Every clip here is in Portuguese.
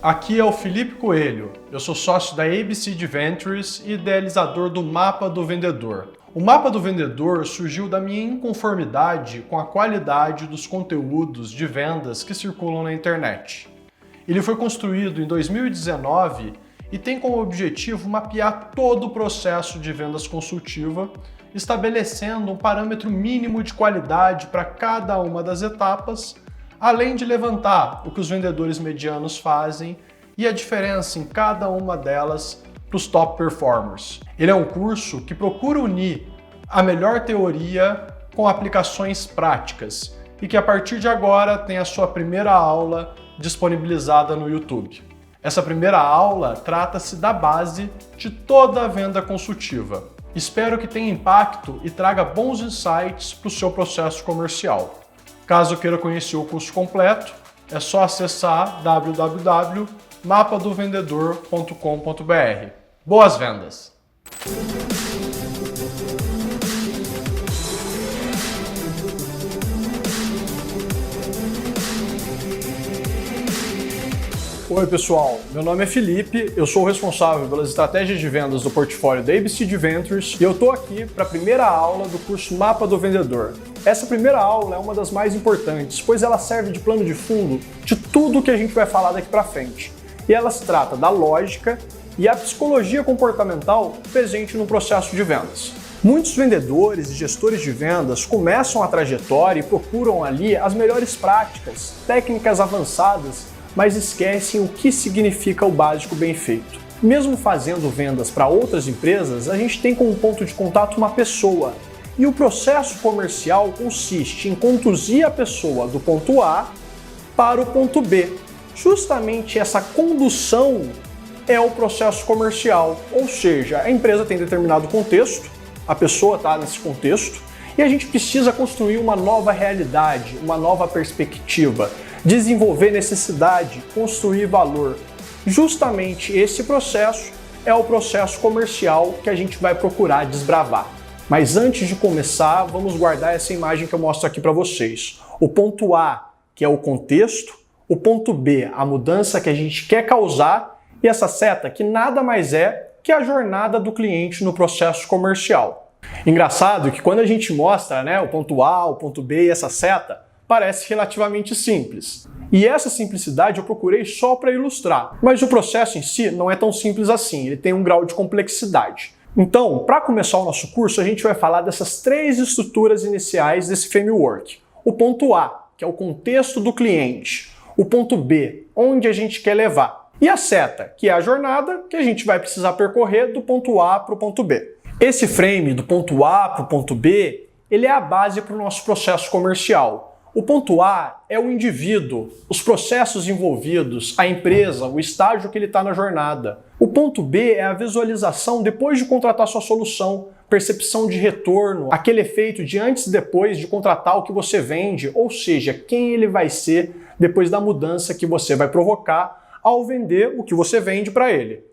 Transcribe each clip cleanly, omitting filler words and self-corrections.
Aqui é o Felipe Coelho, eu sou sócio da ABC Ventures e idealizador do Mapa do Vendedor. O Mapa do Vendedor surgiu da minha inconformidade com a qualidade dos conteúdos de vendas que circulam na internet. Ele foi construído em 2019 e tem como objetivo mapear todo o processo de vendas consultiva, estabelecendo um parâmetro mínimo de qualidade para cada uma das etapas, além de levantar o que os vendedores medianos fazem e a diferença em cada uma delas para os top performers. Ele é um curso que procura unir a melhor teoria com aplicações práticas e que a partir de agora tem a sua primeira aula disponibilizada no YouTube. Essa primeira aula trata-se da base de toda a venda consultiva. Espero que tenha impacto e traga bons insights para o seu processo comercial. Caso queira conhecer o curso completo, é só acessar www.mapadovendedor.com.br. Boas vendas! Oi pessoal, meu nome é Felipe, eu sou o responsável pelas estratégias de vendas do portfólio da ABC Ventures e eu estou aqui para a primeira aula do curso Mapa do Vendedor. Essa primeira aula é uma das mais importantes, pois ela serve de plano de fundo de tudo que a gente vai falar daqui para frente. E ela se trata da lógica e a psicologia comportamental presente no processo de vendas. Muitos vendedores e gestores de vendas começam a trajetória e procuram ali as melhores práticas, técnicas avançadas, mas esquecem o que significa o básico bem feito. Mesmo fazendo vendas para outras empresas, a gente tem como ponto de contato uma pessoa, e o processo comercial consiste em conduzir a pessoa do ponto A para o ponto B. Justamente essa condução é o processo comercial, ou seja, a empresa tem determinado contexto, a pessoa está nesse contexto, e a gente precisa construir uma nova realidade, uma nova perspectiva, desenvolver necessidade, construir valor. Justamente esse processo é o processo comercial que a gente vai procurar desbravar. Mas antes de começar, vamos guardar essa imagem que eu mostro aqui para vocês. O ponto A, que é o contexto, o ponto B, a mudança que a gente quer causar, e essa seta que nada mais é que a jornada do cliente no processo comercial. Engraçado que quando a gente mostra, o ponto A, o ponto B e essa seta, parece relativamente simples. E essa simplicidade eu procurei só para ilustrar, mas o processo em si não é tão simples assim, ele tem um grau de complexidade. Então, para começar o nosso curso, a gente vai falar dessas três estruturas iniciais desse framework. O ponto A, que é o contexto do cliente. O ponto B, onde a gente quer levar. E a seta, que é a jornada que a gente vai precisar percorrer do ponto A para o ponto B. Esse frame do ponto A para o ponto B, ele é a base para o nosso processo comercial. O ponto A é o indivíduo, os processos envolvidos, a empresa, o estágio que ele está na jornada. O ponto B é a visualização depois de contratar sua solução, percepção de retorno, aquele efeito de antes e depois de contratar o que você vende, ou seja, quem ele vai ser depois da mudança que você vai provocar ao vender o que você vende para ele.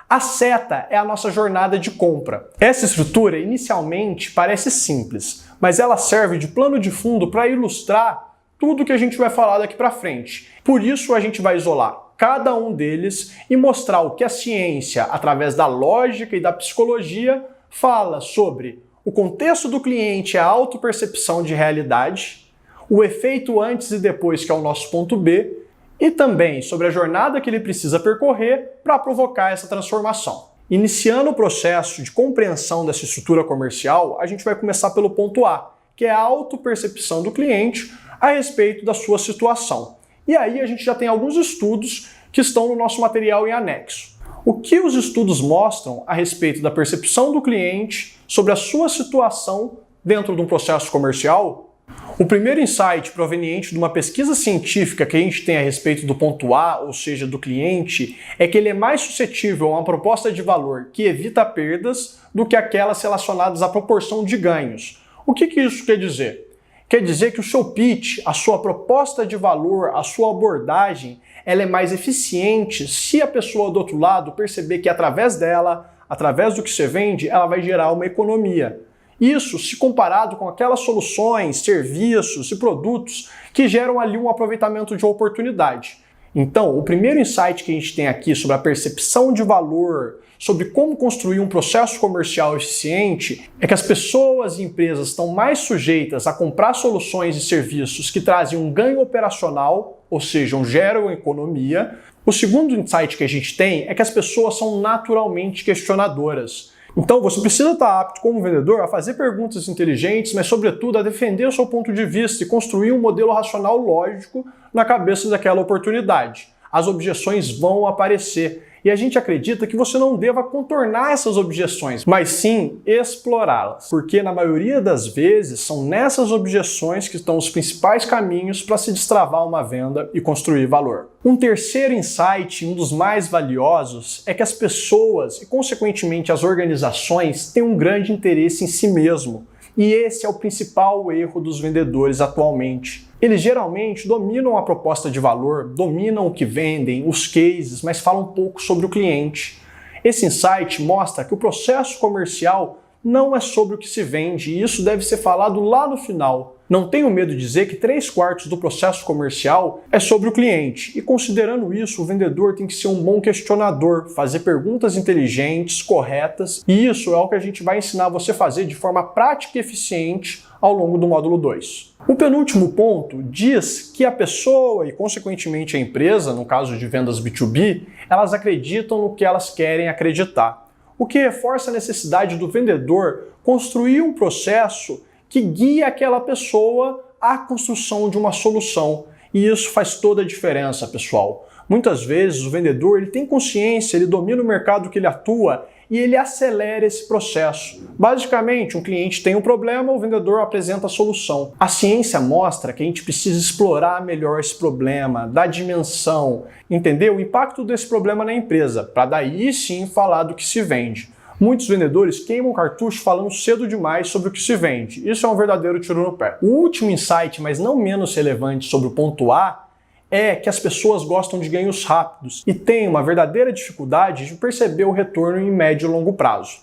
A seta é a nossa jornada de compra. Essa estrutura inicialmente parece simples, mas ela serve de plano de fundo para ilustrar tudo que a gente vai falar daqui para frente. Por isso a gente vai isolar cada um deles e mostrar o que a ciência, através da lógica e da psicologia, fala sobre o contexto do cliente, a autopercepção de realidade, o efeito antes e depois, que é o nosso ponto B, e também sobre a jornada que ele precisa percorrer para provocar essa transformação. Iniciando o processo de compreensão dessa estrutura comercial, a gente vai começar pelo ponto A, que é a autopercepção do cliente a respeito da sua situação. E aí a gente já tem alguns estudos que estão no nosso material em anexo. O que os estudos mostram a respeito da percepção do cliente sobre a sua situação dentro de um processo comercial? O primeiro insight proveniente de uma pesquisa científica que a gente tem a respeito do ponto A, ou seja, do cliente, é que ele é mais suscetível a uma proposta de valor que evita perdas do que aquelas relacionadas à proporção de ganhos. O que isso quer dizer? Quer dizer que o seu pitch, a sua proposta de valor, a sua abordagem, ela é mais eficiente se a pessoa do outro lado perceber que através dela, através do que você vende, ela vai gerar uma economia. Isso se comparado com aquelas soluções, serviços e produtos que geram ali um aproveitamento de oportunidade. Então, o primeiro insight que a gente tem aqui sobre a percepção de valor, sobre como construir um processo comercial eficiente, é que as pessoas e empresas estão mais sujeitas a comprar soluções e serviços que trazem um ganho operacional, ou seja, geram economia. O segundo insight que a gente tem é que as pessoas são naturalmente questionadoras. Então, você precisa estar apto como vendedor a fazer perguntas inteligentes, mas, sobretudo, a defender o seu ponto de vista e construir um modelo racional lógico na cabeça daquela oportunidade. As objeções vão aparecer e a gente acredita que você não deva contornar essas objeções, mas sim explorá-las, porque na maioria das vezes são nessas objeções que estão os principais caminhos para se destravar uma venda e construir valor. Um terceiro insight, um dos mais valiosos, é que as pessoas e, consequentemente, as organizações têm um grande interesse em si mesmo. E esse é o principal erro dos vendedores atualmente. Eles geralmente dominam a proposta de valor, dominam o que vendem, os cases, mas falam pouco sobre o cliente. Esse insight mostra que o processo comercial não é sobre o que se vende, e isso deve ser falado lá no final. Não tenho medo de dizer que 3/4 do processo comercial é sobre o cliente, e considerando isso, o vendedor tem que ser um bom questionador, fazer perguntas inteligentes, corretas, e isso é o que a gente vai ensinar você a fazer de forma prática e eficiente ao longo do módulo 2. O penúltimo ponto diz que a pessoa e, consequentemente, a empresa, no caso de vendas B2B, elas acreditam no que elas querem acreditar, o que reforça a necessidade do vendedor construir um processo que guia aquela pessoa à construção de uma solução. E isso faz toda a diferença, pessoal. Muitas vezes o vendedor ele tem consciência, ele domina o mercado que ele atua e ele acelera esse processo. Basicamente, um cliente tem um problema, o vendedor apresenta a solução. A ciência mostra que a gente precisa explorar melhor esse problema, dar dimensão, entender o impacto desse problema na empresa, para daí sim falar do que se vende. Muitos vendedores queimam cartucho falando cedo demais sobre o que se vende. Isso é um verdadeiro tiro no pé. O último insight, mas não menos relevante sobre o ponto A, é que as pessoas gostam de ganhos rápidos e têm uma verdadeira dificuldade de perceber o retorno em médio e longo prazo.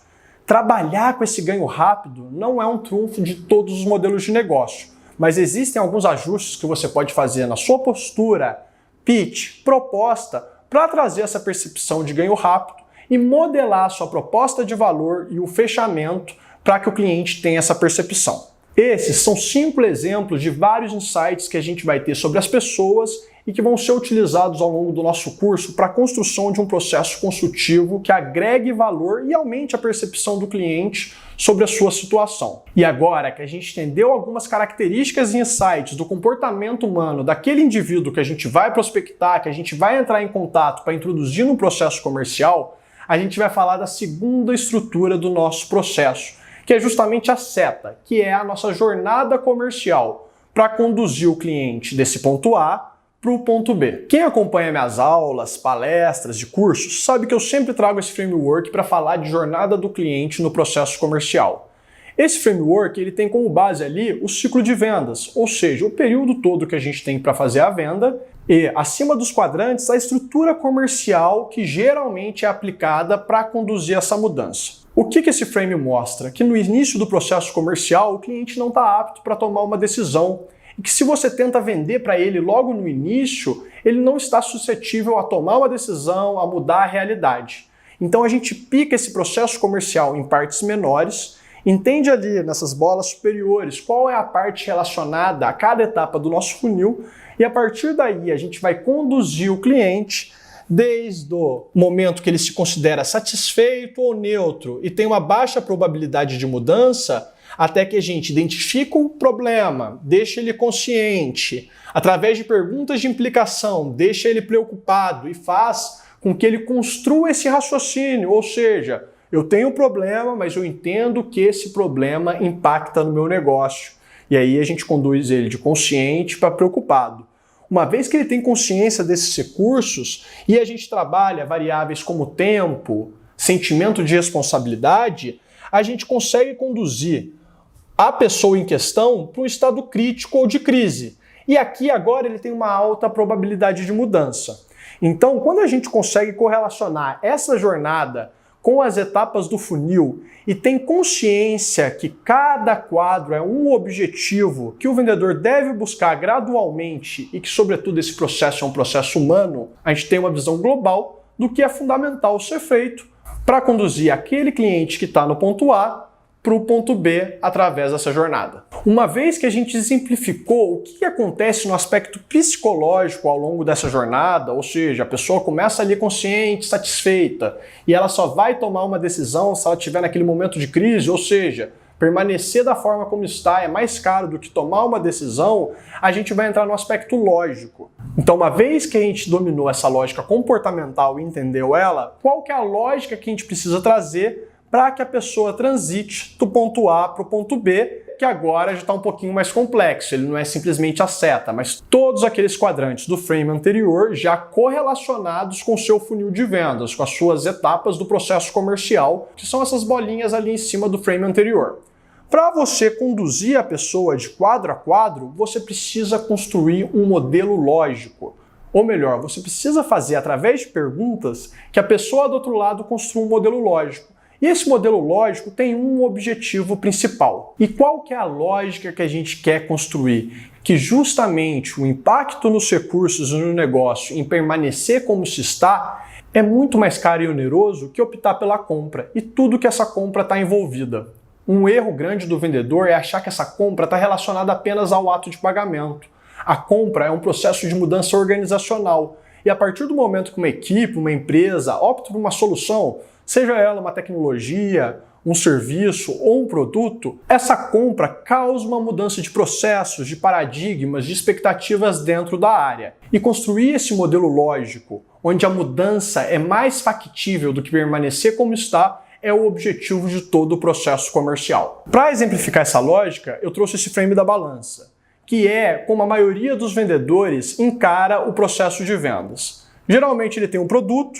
Trabalhar com esse ganho rápido não é um trunfo de todos os modelos de negócio, mas existem alguns ajustes que você pode fazer na sua postura, pitch, proposta, para trazer essa percepção de ganho rápido e modelar a sua proposta de valor e o fechamento para que o cliente tenha essa percepção. Esses são 5 exemplos de vários insights que a gente vai ter sobre as pessoas e que vão ser utilizados ao longo do nosso curso para a construção de um processo consultivo que agregue valor e aumente a percepção do cliente sobre a sua situação. E agora que a gente entendeu algumas características e insights do comportamento humano daquele indivíduo que a gente vai prospectar, que a gente vai entrar em contato para introduzir no processo comercial, a gente vai falar da segunda estrutura do nosso processo, que é justamente a seta, que é a nossa jornada comercial para conduzir o cliente desse ponto A para o ponto B. Quem acompanha minhas aulas, palestras de cursos, sabe que eu sempre trago esse framework para falar de jornada do cliente no processo comercial. Esse framework ele tem como base ali o ciclo de vendas, ou seja, o período todo que a gente tem para fazer a venda e, acima dos quadrantes, a estrutura comercial que geralmente é aplicada para conduzir essa mudança. O que esse frame mostra? Que no início do processo comercial o cliente não está apto para tomar uma decisão e que se você tenta vender para ele logo no início, ele não está suscetível a tomar uma decisão, a mudar a realidade. Então a gente pica esse processo comercial em partes menores, entende ali nessas bolas superiores qual é a parte relacionada a cada etapa do nosso funil e a partir daí a gente vai conduzir o cliente desde o momento que ele se considera satisfeito ou neutro e tem uma baixa probabilidade de mudança, até que a gente identifica o problema, deixa ele consciente, através de perguntas de implicação, deixa ele preocupado e faz com que ele construa esse raciocínio, ou seja, eu tenho um problema, mas eu entendo que esse problema impacta no meu negócio. E aí a gente conduz ele de consciente para preocupado. Uma vez que ele tem consciência desses recursos e a gente trabalha variáveis como tempo, sentimento de responsabilidade, a gente consegue conduzir a pessoa em questão para um estado crítico ou de crise. E aqui agora ele tem uma alta probabilidade de mudança. Então, quando a gente consegue correlacionar essa jornada com as etapas do funil e tem consciência que cada quadro é um objetivo que o vendedor deve buscar gradualmente e que, sobretudo, esse processo é um processo humano, a gente tem uma visão global do que é fundamental ser feito para conduzir aquele cliente que está no ponto A para o ponto B através dessa jornada. Uma vez que a gente exemplificou o que acontece no aspecto psicológico ao longo dessa jornada, ou seja, a pessoa começa ali consciente, satisfeita, e ela só vai tomar uma decisão se ela estiver naquele momento de crise, ou seja, permanecer da forma como está é mais caro do que tomar uma decisão, a gente vai entrar no aspecto lógico. Então, uma vez que a gente dominou essa lógica comportamental e entendeu ela, qual que é a lógica que a gente precisa trazer para que a pessoa transite do ponto A para o ponto B, que agora já está um pouquinho mais complexo. Ele não é simplesmente a seta, mas todos aqueles quadrantes do frame anterior já correlacionados com o seu funil de vendas, com as suas etapas do processo comercial, que são essas bolinhas ali em cima do frame anterior. Para você conduzir a pessoa de quadro a quadro, você precisa construir um modelo lógico. Ou melhor, você precisa fazer, através de perguntas, que a pessoa do outro lado construa um modelo lógico. E esse modelo lógico tem um objetivo principal. E qual que é a lógica que a gente quer construir? Que justamente o impacto nos recursos e no negócio em permanecer como se está é muito mais caro e oneroso que optar pela compra e tudo que essa compra está envolvida. Um erro grande do vendedor é achar que essa compra está relacionada apenas ao ato de pagamento. A compra é um processo de mudança organizacional. E a partir do momento que uma equipe, uma empresa opta por uma solução, seja ela uma tecnologia, um serviço ou um produto, essa compra causa uma mudança de processos, de paradigmas, de expectativas dentro da área. E construir esse modelo lógico, onde a mudança é mais factível do que permanecer como está, é o objetivo de todo o processo comercial. Para exemplificar essa lógica, eu trouxe esse frame da balança, que é como a maioria dos vendedores encara o processo de vendas. Geralmente ele tem um produto,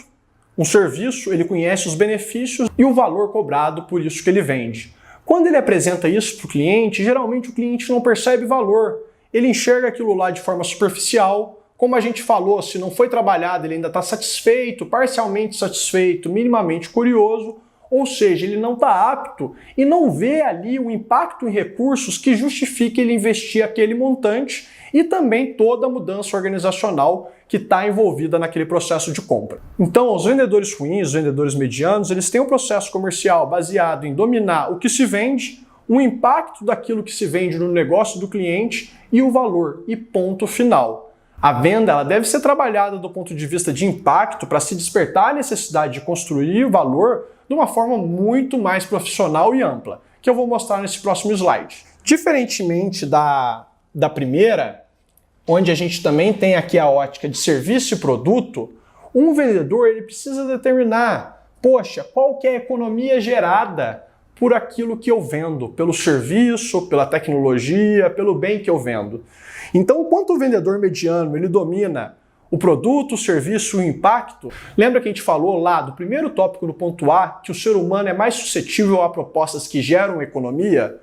um serviço, ele conhece os benefícios e o valor cobrado por isso que ele vende. Quando ele apresenta isso para o cliente, geralmente o cliente não percebe valor. Ele enxerga aquilo lá de forma superficial. Como a gente falou, se não foi trabalhado, ele ainda está satisfeito, parcialmente satisfeito, minimamente curioso, ou seja, ele não está apto e não vê ali o impacto em recursos que justifique ele investir aquele montante e também toda a mudança organizacional que está envolvida naquele processo de compra. Então, os vendedores ruins, os vendedores medianos, eles têm um processo comercial baseado em dominar o que se vende, o impacto daquilo que se vende no negócio do cliente e o valor, e ponto final. A venda ela deve ser trabalhada do ponto de vista de impacto para se despertar a necessidade de construir o valor de uma forma muito mais profissional e ampla, que eu vou mostrar nesse próximo slide. Diferentemente da primeira, onde a gente também tem aqui a ótica de serviço e produto, um vendedor ele precisa determinar, poxa, qual que é a economia gerada por aquilo que eu vendo, pelo serviço, pela tecnologia, pelo bem que eu vendo. Então, enquanto o vendedor mediano ele domina o produto, o serviço, o impacto, lembra que a gente falou lá do primeiro tópico do ponto A, que o ser humano é mais suscetível a propostas que geram economia?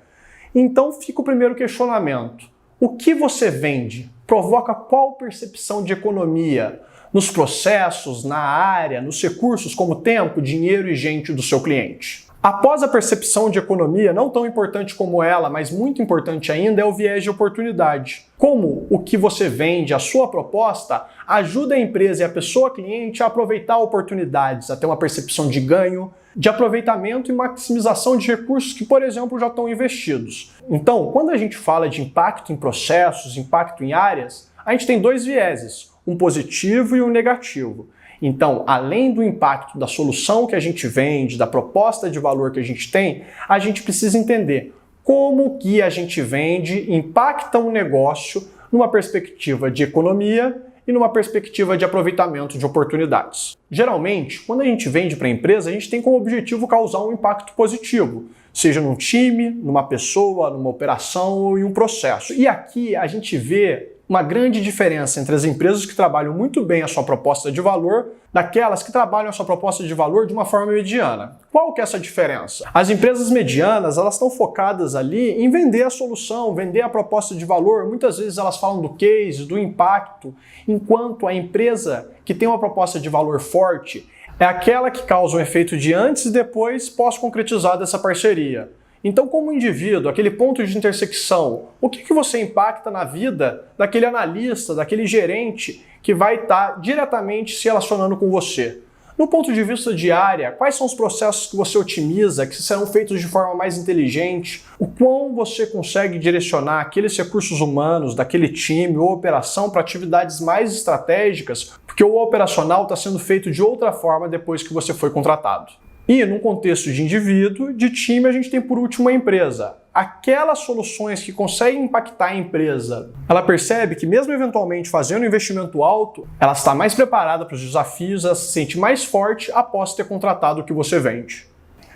Então fica o primeiro questionamento. O que você vende provoca qual percepção de economia nos processos, na área, nos recursos como tempo, dinheiro e gente do seu cliente? Após a percepção de economia, não tão importante como ela, mas muito importante ainda, é o viés de oportunidade. Como o que você vende, a sua proposta, ajuda a empresa e a pessoa cliente a aproveitar oportunidades, a ter uma percepção de ganho, de aproveitamento e maximização de recursos que, por exemplo, já estão investidos. Então, quando a gente fala de impacto em processos, impacto em áreas, a gente tem dois vieses, um positivo e um negativo. Então, além do impacto da solução que a gente vende, da proposta de valor que a gente tem, a gente precisa entender como que a gente vende impacta um negócio numa perspectiva de economia e numa perspectiva de aproveitamento de oportunidades. Geralmente, quando a gente vende para a empresa, a gente tem como objetivo causar um impacto positivo, seja num time, numa pessoa, numa operação ou em um processo. E aqui a gente vê uma grande diferença entre as empresas que trabalham muito bem a sua proposta de valor daquelas que trabalham a sua proposta de valor de uma forma mediana. Qual que é essa diferença? As empresas medianas, elas estão focadas ali em vender a solução, vender a proposta de valor. Muitas vezes elas falam do case, do impacto, enquanto a empresa que tem uma proposta de valor forte, é aquela que causa um efeito de antes e depois pós-concretizar dessa parceria. Então, como indivíduo, aquele ponto de intersecção, o que você impacta na vida daquele analista, daquele gerente que vai estar diretamente se relacionando com você? No ponto de vista de área, quais são os processos que você otimiza, que serão feitos de forma mais inteligente? O quão você consegue direcionar aqueles recursos humanos daquele time ou operação para atividades mais estratégicas, porque o operacional está sendo feito de outra forma depois que você foi contratado. E, num contexto de indivíduo, de time, a gente tem por último a empresa. Aquelas soluções que conseguem impactar a empresa, ela percebe que mesmo eventualmente fazendo um investimento alto, ela está mais preparada para os desafios, ela se sente mais forte após ter contratado o que você vende.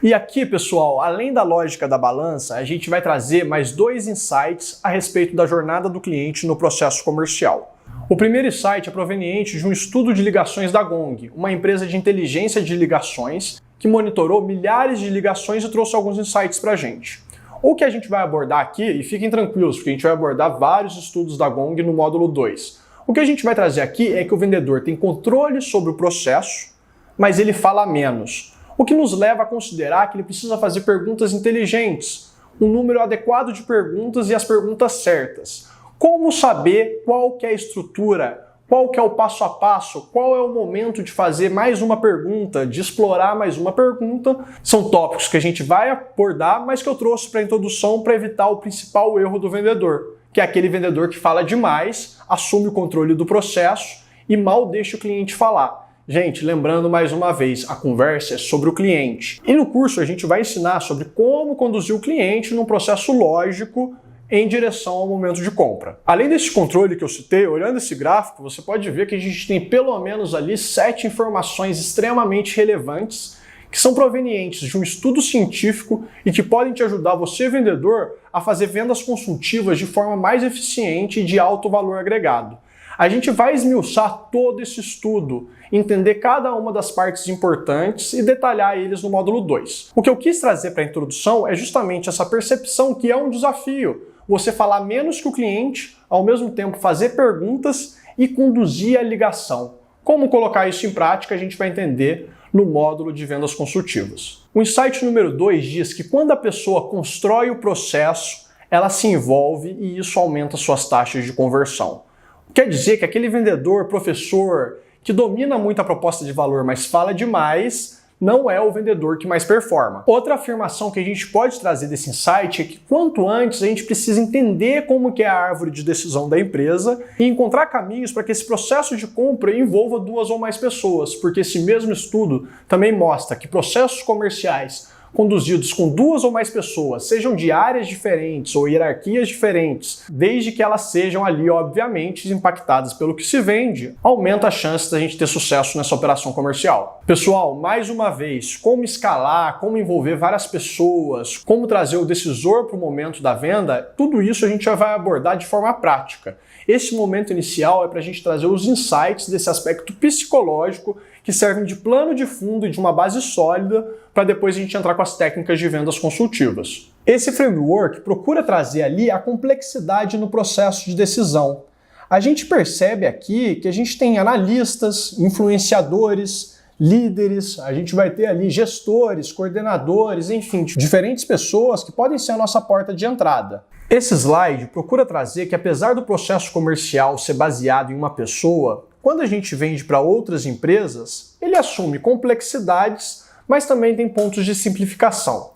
E aqui, pessoal, além da lógica da balança, a gente vai trazer mais 2 insights a respeito da jornada do cliente no processo comercial. O primeiro insight é proveniente de um estudo de ligações da Gong, uma empresa de inteligência de ligações que monitorou milhares de ligações e trouxe alguns insights para a gente. O que a gente vai abordar aqui, e fiquem tranquilos, porque a gente vai abordar vários estudos da Gong no módulo 2. O que a gente vai trazer aqui é que o vendedor tem controle sobre o processo, mas ele fala menos. O que nos leva a considerar que ele precisa fazer perguntas inteligentes, um número adequado de perguntas e as perguntas certas. Como saber qual que é a estrutura, qual que é o passo a passo, qual é o momento de fazer mais uma pergunta, de explorar mais uma pergunta. São tópicos que a gente vai abordar, mas que eu trouxe para a introdução para evitar o principal erro do vendedor, que é aquele vendedor que fala demais, assume o controle do processo e mal deixa o cliente falar. Gente, lembrando mais uma vez, a conversa é sobre o cliente. E no curso a gente vai ensinar sobre como conduzir o cliente num processo lógico em direção ao momento de compra. Além desse controle que eu citei, olhando esse gráfico, você pode ver que a gente tem pelo menos ali 7 informações extremamente relevantes que são provenientes de um estudo científico e que podem te ajudar você, vendedor, a fazer vendas consultivas de forma mais eficiente e de alto valor agregado. A gente vai esmiuçar todo esse estudo, entender cada uma das partes importantes e detalhar eles no módulo 2. O que eu quis trazer para a introdução é justamente essa percepção que é um desafio. Você falar menos que o cliente, ao mesmo tempo fazer perguntas e conduzir a ligação. Como colocar isso em prática, a gente vai entender no módulo de vendas consultivas. O insight número 2 diz que quando a pessoa constrói o processo, ela se envolve e isso aumenta suas taxas de conversão. Quer dizer que aquele vendedor, professor, que domina muito a proposta de valor, mas fala demais, não é o vendedor que mais performa. Outra afirmação que a gente pode trazer desse insight é que quanto antes a gente precisa entender como que é a árvore de decisão da empresa e encontrar caminhos para que esse processo de compra envolva 2 ou mais pessoas, porque esse mesmo estudo também mostra que processos comerciais conduzidos com 2 ou mais pessoas, sejam de áreas diferentes ou hierarquias diferentes, desde que elas sejam ali, obviamente, impactadas pelo que se vende, aumenta a chance da gente ter sucesso nessa operação comercial. Pessoal, mais uma vez, como escalar, como envolver várias pessoas, como trazer o decisor para o momento da venda, tudo isso a gente já vai abordar de forma prática. Esse momento inicial é para a gente trazer os insights desse aspecto psicológico que servem de plano de fundo e de uma base sólida para depois a gente entrar com as técnicas de vendas consultivas. Esse framework procura trazer ali a complexidade no processo de decisão. A gente percebe aqui que a gente tem analistas, influenciadores, líderes, a gente vai ter ali gestores, coordenadores, enfim, diferentes pessoas que podem ser a nossa porta de entrada. Esse slide procura trazer que apesar do processo comercial ser baseado em uma pessoa, quando a gente vende para outras empresas, ele assume complexidades, mas também tem pontos de simplificação.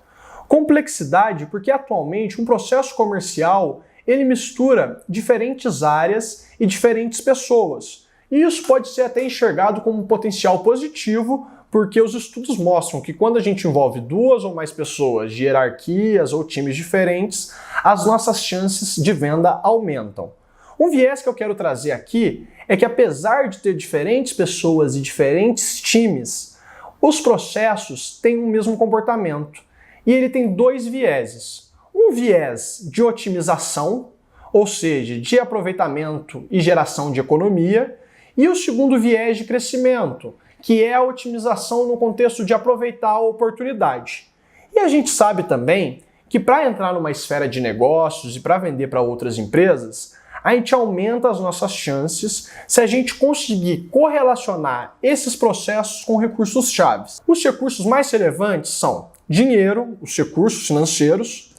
Complexidade porque atualmente um processo comercial ele mistura diferentes áreas e diferentes pessoas. E isso pode ser até enxergado como um potencial positivo, porque os estudos mostram que quando a gente envolve 2 ou mais pessoas de hierarquias ou times diferentes, as nossas chances de venda aumentam. Um viés que eu quero trazer aqui é que apesar de ter diferentes pessoas e diferentes times, os processos têm o mesmo comportamento. E ele tem 2 vieses. Um viés de otimização, ou seja, de aproveitamento e geração de economia, e o segundo viés de crescimento, que é a otimização no contexto de aproveitar a oportunidade. E a gente sabe também que para entrar numa esfera de negócios e para vender para outras empresas, a gente aumenta as nossas chances se a gente conseguir correlacionar esses processos com recursos-chave. Os recursos mais relevantes são dinheiro, os recursos financeiros,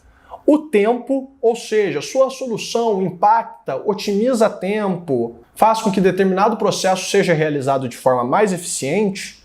o tempo, ou seja, sua solução impacta, otimiza tempo, faz com que determinado processo seja realizado de forma mais eficiente,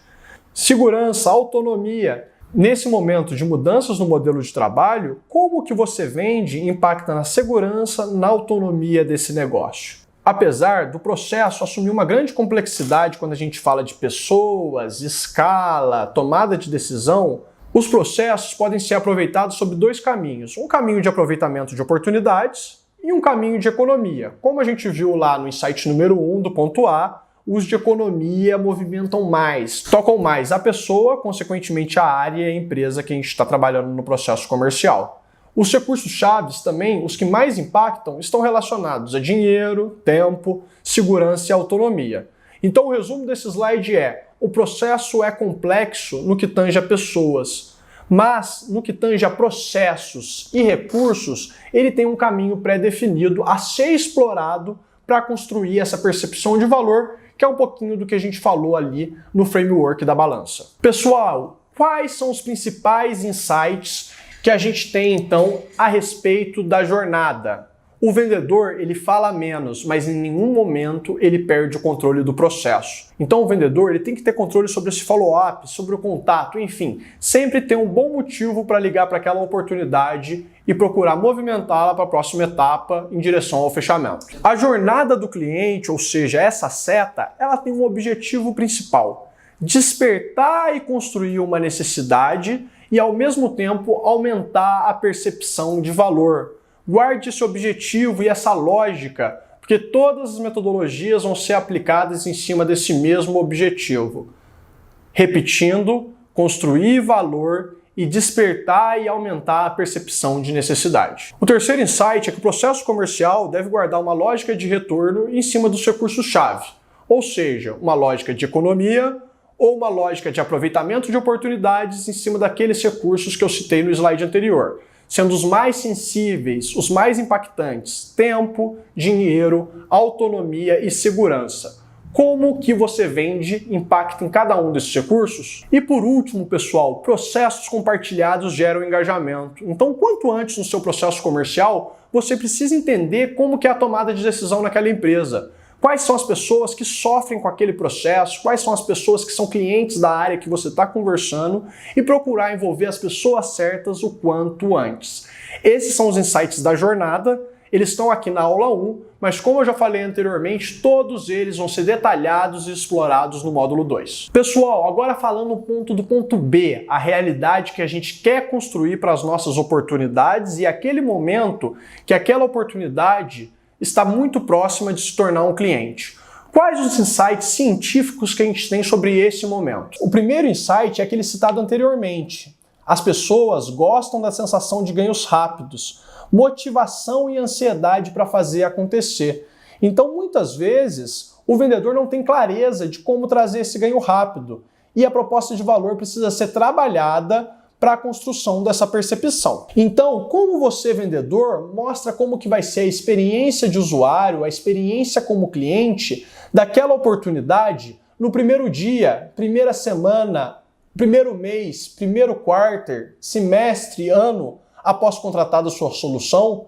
segurança, autonomia. Nesse momento de mudanças no modelo de trabalho, como que você vende impacta na segurança, na autonomia desse negócio. Apesar do processo assumir uma grande complexidade quando a gente fala de pessoas, escala, tomada de decisão, os processos podem ser aproveitados sob dois caminhos. Um caminho de aproveitamento de oportunidades e um caminho de economia. Como a gente viu lá no insight número 1 do ponto A, os de economia movimentam mais, tocam mais a pessoa, consequentemente a área e a empresa que a gente está trabalhando no processo comercial. Os recursos-chave também, os que mais impactam, estão relacionados a dinheiro, tempo, segurança e autonomia. Então o resumo desse slide é: o processo é complexo no que tange a pessoas, mas no que tange a processos e recursos, ele tem um caminho pré-definido a ser explorado para construir essa percepção de valor, que é um pouquinho do que a gente falou ali no framework da balança. Pessoal, quais são os principais insights que a gente tem então a respeito da jornada? O vendedor, ele fala menos, mas em nenhum momento ele perde o controle do processo. Então o vendedor, ele tem que ter controle sobre esse follow-up, sobre o contato, enfim, sempre ter um bom motivo para ligar para aquela oportunidade e procurar movimentá-la para a próxima etapa em direção ao fechamento. A jornada do cliente, ou seja, essa seta, ela tem um objetivo principal: despertar e construir uma necessidade e ao mesmo tempo aumentar a percepção de valor. Guarde esse objetivo e essa lógica, porque todas as metodologias vão ser aplicadas em cima desse mesmo objetivo. Repetindo, construir valor e despertar e aumentar a percepção de necessidade. O terceiro insight é que o processo comercial deve guardar uma lógica de retorno em cima dos recursos-chave, ou seja, uma lógica de economia ou uma lógica de aproveitamento de oportunidades em cima daqueles recursos que eu citei no slide anterior, sendo os mais sensíveis, os mais impactantes: tempo, dinheiro, autonomia e segurança. Como que você vende impacta em cada um desses recursos? E por último, pessoal, processos compartilhados geram engajamento. Então, quanto antes no seu processo comercial, você precisa entender como que é a tomada de decisão naquela empresa. Quais são as pessoas que sofrem com aquele processo, quais são as pessoas que são clientes da área que você está conversando e procurar envolver as pessoas certas o quanto antes. Esses são os insights da jornada, eles estão aqui na aula 1, mas como eu já falei anteriormente, todos eles vão ser detalhados e explorados no módulo 2. Pessoal, agora falando do ponto B, a realidade que a gente quer construir para as nossas oportunidades e aquele momento que aquela oportunidade está muito próxima de se tornar um cliente. Quais os insights científicos que a gente tem sobre esse momento? O primeiro insight é aquele citado anteriormente. As pessoas gostam da sensação de ganhos rápidos, motivação e ansiedade para fazer acontecer. Então, muitas vezes, o vendedor não tem clareza de como trazer esse ganho rápido e a proposta de valor precisa ser trabalhada para a construção dessa percepção. Então, como você, vendedor, mostra como que vai ser a experiência de usuário, a experiência como cliente daquela oportunidade no primeiro dia, primeira semana, primeiro mês, primeiro quarter, semestre, ano, após contratar a sua solução?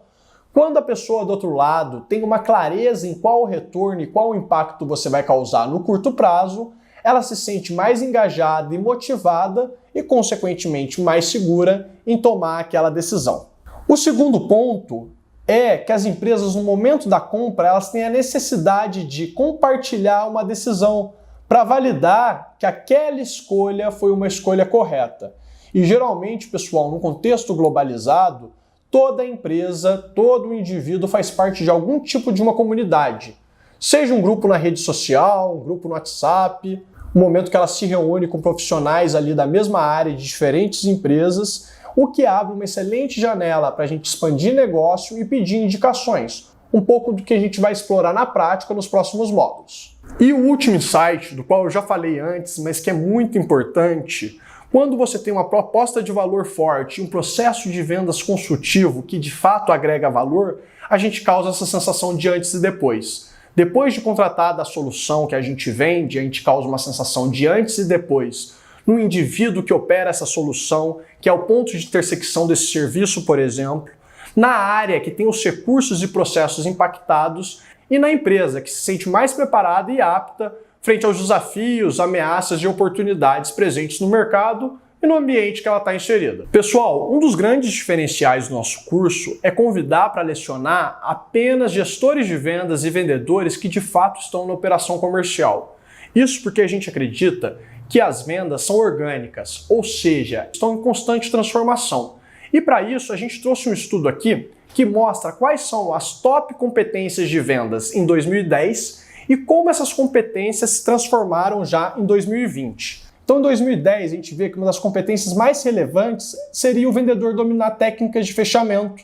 Quando a pessoa do outro lado tem uma clareza em qual o retorno e qual o impacto você vai causar no curto prazo, ela se sente mais engajada e motivada e, consequentemente, mais segura em tomar aquela decisão. O segundo ponto é que as empresas, no momento da compra, elas têm a necessidade de compartilhar uma decisão para validar que aquela escolha foi uma escolha correta. E, geralmente, pessoal, no contexto globalizado, toda empresa, todo indivíduo faz parte de algum tipo de uma comunidade. Seja um grupo na rede social, um grupo no WhatsApp, um momento que ela se reúne com profissionais ali da mesma área de diferentes empresas, o que abre uma excelente janela para a gente expandir negócio e pedir indicações, um pouco do que a gente vai explorar na prática nos próximos módulos. E o último insight, do qual eu já falei antes, mas que é muito importante, Quando você tem uma proposta de valor forte, um processo de vendas consultivo que de fato agrega valor, a gente causa essa sensação de antes e depois. Depois de contratada a solução que a gente vende, a gente causa uma sensação de antes e depois no indivíduo que opera essa solução, que é o ponto de intersecção desse serviço, por exemplo, na área que tem os recursos e processos impactados e na empresa que se sente mais preparada e apta frente aos desafios, ameaças e oportunidades presentes no mercado e no ambiente que ela está inserida. Pessoal, um dos grandes diferenciais do nosso curso é convidar para lecionar apenas gestores de vendas e vendedores que de fato estão na operação comercial. Isso porque a gente acredita que as vendas são orgânicas, ou seja, estão em constante transformação. E para isso a gente trouxe um estudo aqui que mostra quais são as top competências de vendas em 2010 e como essas competências se transformaram já em 2020. Então, em 2010, a gente vê que uma das competências mais relevantes seria o vendedor dominar técnicas de fechamento,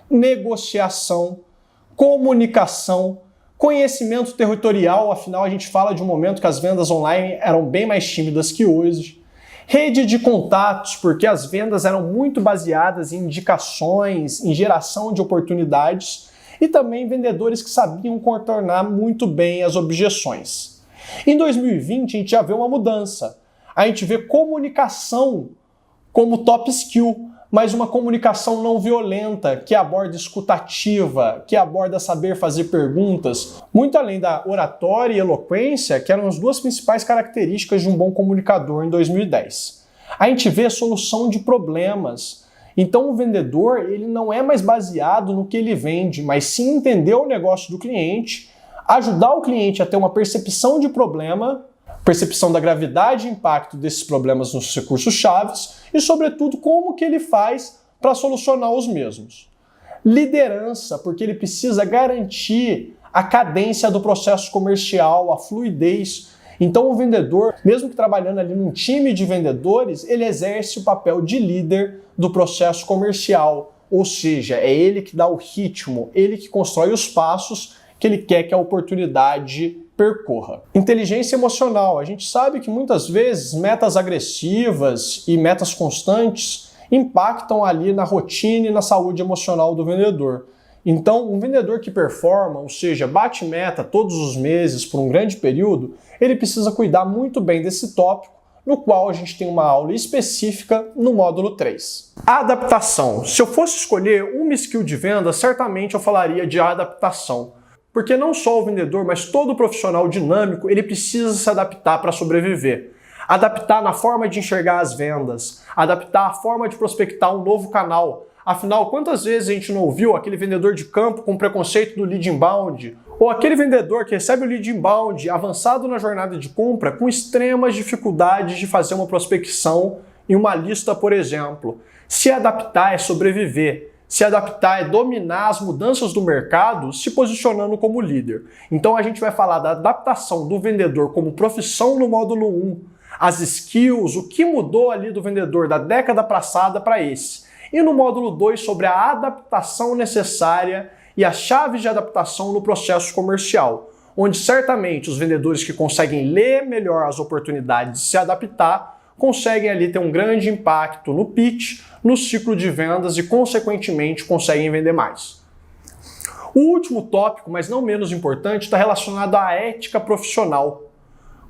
negociação, comunicação, conhecimento territorial, afinal a gente fala de um momento que as vendas online eram bem mais tímidas que hoje, rede de contatos, porque as vendas eram muito baseadas em indicações, em geração de oportunidades, e também vendedores que sabiam contornar muito bem as objeções. Em 2020, a gente já vê uma mudança. A gente vê comunicação como top skill, mas uma comunicação não violenta, que aborda escutativa, que aborda saber fazer perguntas, muito além da oratória e eloquência, que eram as duas principais características de um bom comunicador em 2010. A gente vê solução de problemas. Então o vendedor ele não é mais baseado no que ele vende, mas sim entender o negócio do cliente, ajudar o cliente a ter uma percepção de problema, percepção da gravidade e impacto desses problemas nos recursos chaves e, sobretudo, como que ele faz para solucionar os mesmos. Liderança, porque ele precisa garantir a cadência do processo comercial, a fluidez. Então o vendedor, mesmo que trabalhando ali num time de vendedores, ele exerce o papel de líder do processo comercial, ou seja, é ele que dá o ritmo, ele que constrói os passos que ele quer que a oportunidade percorra. Inteligência emocional. A gente sabe que muitas vezes metas agressivas e metas constantes impactam ali na rotina e na saúde emocional do vendedor. Então, um vendedor que performa, ou seja, bate meta todos os meses por um grande período, ele precisa cuidar muito bem desse tópico, no qual a gente tem uma aula específica no módulo 3. Adaptação. Se eu fosse escolher uma skill de venda, certamente eu falaria de adaptação. Porque não só o vendedor, mas todo profissional dinâmico, ele precisa se adaptar para sobreviver. Adaptar na forma de enxergar as vendas, adaptar a forma de prospectar um novo canal. Afinal, quantas vezes a gente não ouviu aquele vendedor de campo com preconceito do lead inbound? Ou aquele vendedor que recebe o lead inbound avançado na jornada de compra com extremas dificuldades de fazer uma prospecção em uma lista, por exemplo. Se adaptar é sobreviver. Se adaptar é dominar as mudanças do mercado se posicionando como líder. Então a gente vai falar da adaptação do vendedor como profissão no módulo 1, as skills, o que mudou ali do vendedor da década passada para esse. E no módulo 2 sobre a adaptação necessária e as chaves de adaptação no processo comercial, onde certamente os vendedores que conseguem ler melhor as oportunidades de se adaptar conseguem ali ter um grande impacto no pitch, no ciclo de vendas e, consequentemente, conseguem vender mais. O último tópico, mas não menos importante, está relacionado à ética profissional.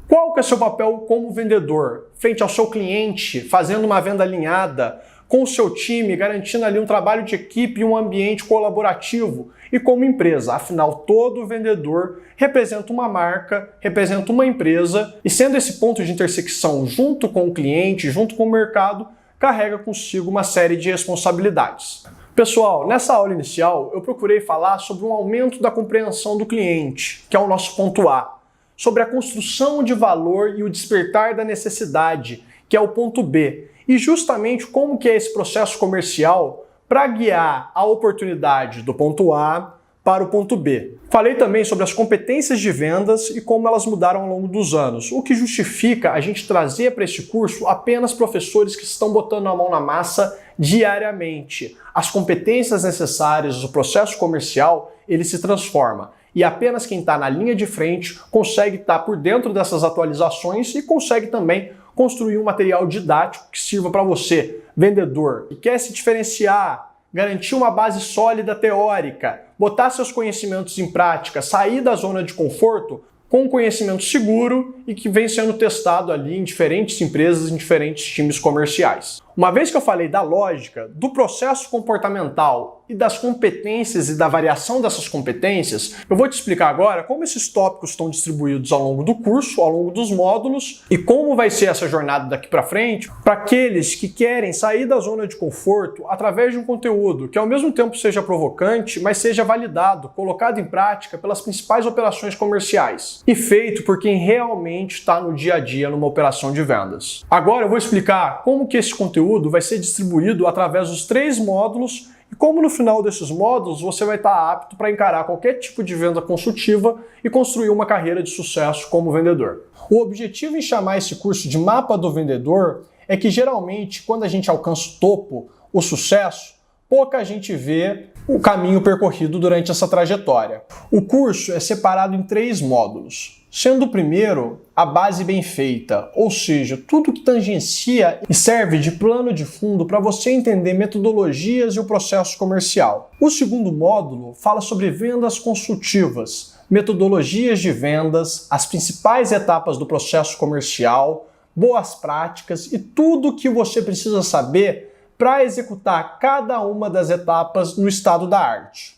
Qual que é seu papel como vendedor, frente ao seu cliente, fazendo uma venda alinhada, com o seu time, garantindo ali um trabalho de equipe e um ambiente colaborativo, e como empresa, afinal todo vendedor representa uma marca, representa uma empresa, e sendo esse ponto de intersecção junto com o cliente, junto com o mercado, carrega consigo uma série de responsabilidades. Pessoal, nessa aula inicial eu procurei falar sobre um aumento da compreensão do cliente, que é o nosso ponto A, sobre a construção de valor e o despertar da necessidade, que é o ponto B, e justamente como que é esse processo comercial para guiar a oportunidade do ponto A para o ponto B. Falei também sobre as competências de vendas e como elas mudaram ao longo dos anos, o que justifica a gente trazer para este curso apenas professores que estão botando a mão na massa diariamente. As competências necessárias do processo comercial, ele se transforma. E apenas quem está na linha de frente consegue estar por dentro dessas atualizações e consegue também construir um material didático que sirva para você, vendedor, que quer se diferenciar, garantir uma base sólida teórica, botar seus conhecimentos em prática, sair da zona de conforto com um conhecimento seguro e que vem sendo testado ali em diferentes empresas, em diferentes times comerciais. Uma vez que eu falei da lógica, do processo comportamental e das competências e da variação dessas competências, eu vou te explicar agora como esses tópicos estão distribuídos ao longo do curso, ao longo dos módulos e como vai ser essa jornada daqui para frente para aqueles que querem sair da zona de conforto através de um conteúdo que ao mesmo tempo seja provocante, mas seja validado, colocado em prática pelas principais operações comerciais e feito por quem realmente está no dia a dia numa operação de vendas. Agora eu vou explicar como que esse conteúdo vai ser distribuído através dos 3 módulos e como no final desses módulos você vai estar apto para encarar qualquer tipo de venda consultiva e construir uma carreira de sucesso como vendedor. O objetivo em chamar esse curso de Mapa do Vendedor é que geralmente quando a gente alcança o topo, o sucesso, pouca gente vê o caminho percorrido durante essa trajetória. O curso é separado em 3 módulos. Sendo o primeiro a base bem feita, ou seja, tudo que tangencia e serve de plano de fundo para você entender metodologias e o processo comercial. O segundo módulo fala sobre vendas consultivas, metodologias de vendas, as principais etapas do processo comercial, boas práticas e tudo o que você precisa saber para executar cada uma das etapas no estado da arte.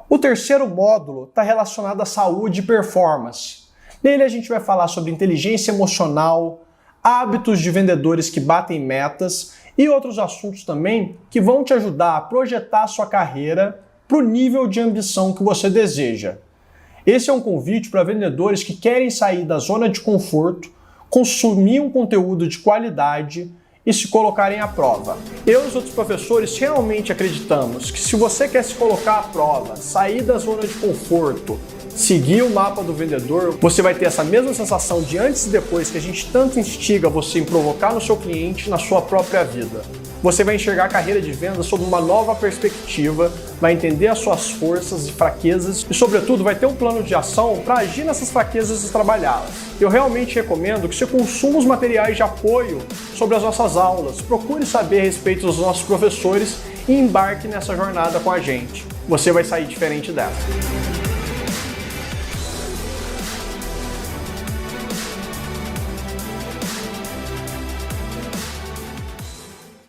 O terceiro módulo está relacionado à saúde e performance. Nele a gente vai falar sobre inteligência emocional, hábitos de vendedores que batem metas e outros assuntos também que vão te ajudar a projetar a sua carreira para o nível de ambição que você deseja. Esse é um convite para vendedores que querem sair da zona de conforto, consumir um conteúdo de qualidade e se colocarem à prova. Eu e os outros professores realmente acreditamos que se você quer se colocar à prova, sair da zona de conforto, seguir o mapa do vendedor, você vai ter essa mesma sensação de antes e depois que a gente tanto instiga você em provocar no seu cliente na sua própria vida. Você vai enxergar a carreira de venda sob uma nova perspectiva, vai entender as suas forças e fraquezas e, sobretudo, vai ter um plano de ação para agir nessas fraquezas e trabalhá-las. Eu realmente recomendo que você consuma os materiais de apoio sobre as nossas aulas, procure saber a respeito dos nossos professores e embarque nessa jornada com a gente. Você vai sair diferente dessa.